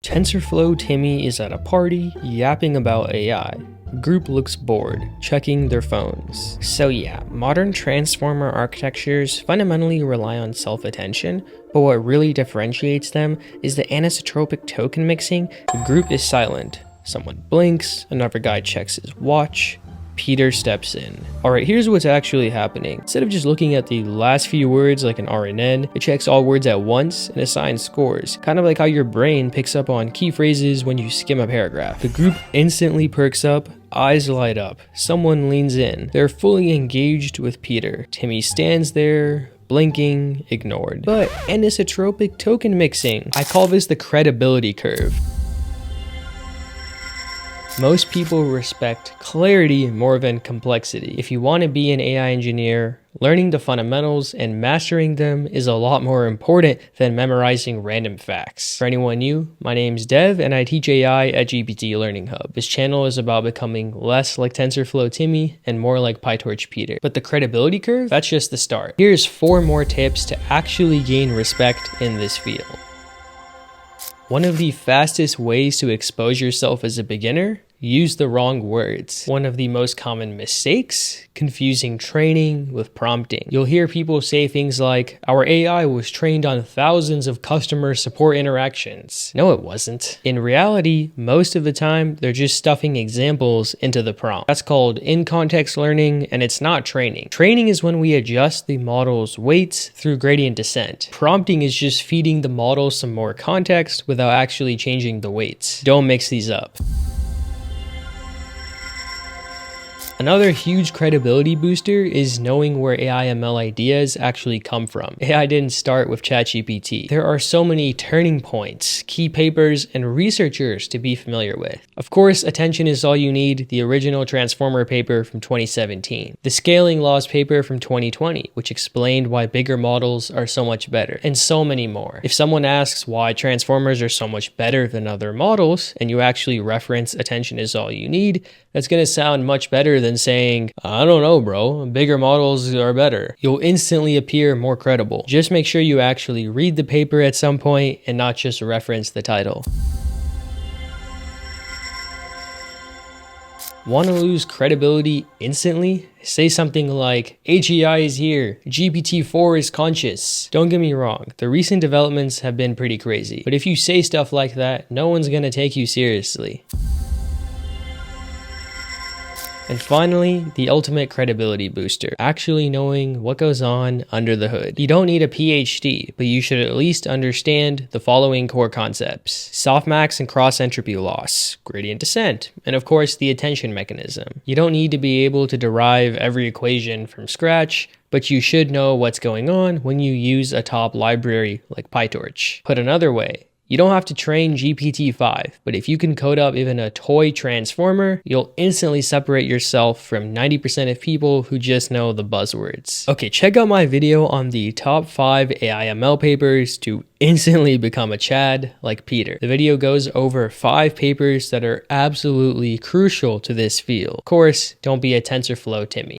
TensorFlow Timmy is at a party, yapping about AI. The group looks bored, checking their phones. So yeah, modern transformer architectures fundamentally rely on self-attention, but what really differentiates them is the anisotropic token mixing. The group is silent. Someone blinks, another guy checks his watch. Peter steps in. Alright, here's what's actually happening. Instead of just looking at the last few words like an RNN, it checks all words at once and assigns scores. Kind of like how your brain picks up on key phrases when you skim a paragraph. The group instantly perks up, eyes light up. Someone leans in. They're fully engaged with Peter. Timmy stands there, blinking, ignored. But anisotropic token mixing. I call this the credibility curve. Most people respect clarity more than complexity. If you want to be an AI engineer, learning the fundamentals and mastering them is a lot more important than memorizing random facts. For anyone new, my name's Dev and I teach AI at GPT Learning Hub. This channel is about becoming less like TensorFlow Timmy and more like PyTorch Peter. But the credibility curve, that's just the start. Here's 4 more tips to actually gain respect in this field. One of the fastest ways to expose yourself as a beginner: use the wrong words. One of the most common mistakes: confusing training with prompting. You'll hear people say things like, "Our AI was trained on thousands of customer support interactions." No, it wasn't. In reality, most of the time, they're just stuffing examples into the prompt. That's called in-context learning, and it's not training. Training is when we adjust the model's weights through gradient descent. Prompting is just feeding the model some more context without actually changing the weights. Don't mix these up. Another huge credibility booster is knowing where AI ML ideas actually come from. AI didn't start with ChatGPT. There are so many turning points, key papers, and researchers to be familiar with. Of course, Attention Is All You Need, the original Transformer paper from 2017. The Scaling Laws paper from 2020, which explained why bigger models are so much better, and so many more. If someone asks why transformers are so much better than other models, and you actually reference Attention Is All You Need, that's going to sound much better than saying, "I don't know, bro, bigger models are better." You'll instantly appear more credible. Just make sure you actually read the paper at some point and not just reference the title. Want to lose credibility instantly? Say something like, "AGI is here, GPT-4 is conscious." Don't get me wrong, the recent developments have been pretty crazy, but if you say stuff like that, no one's going to take you seriously. And finally, the ultimate credibility booster: actually knowing what goes on under the hood. You don't need a PhD, but you should at least understand the following core concepts: softmax and cross-entropy loss, gradient descent, and of course the attention mechanism. You don't need to be able to derive every equation from scratch, but you should know what's going on when you use a top library like PyTorch. Put another way, you don't have to train GPT-5, but if you can code up even a toy transformer, you'll instantly separate yourself from 90% of people who just know the buzzwords. Okay, check out my video on the top 5 AI ML papers to instantly become a Chad like Peter. The video goes over 5 papers that are absolutely crucial to this field. Of course, don't be a TensorFlow Timmy.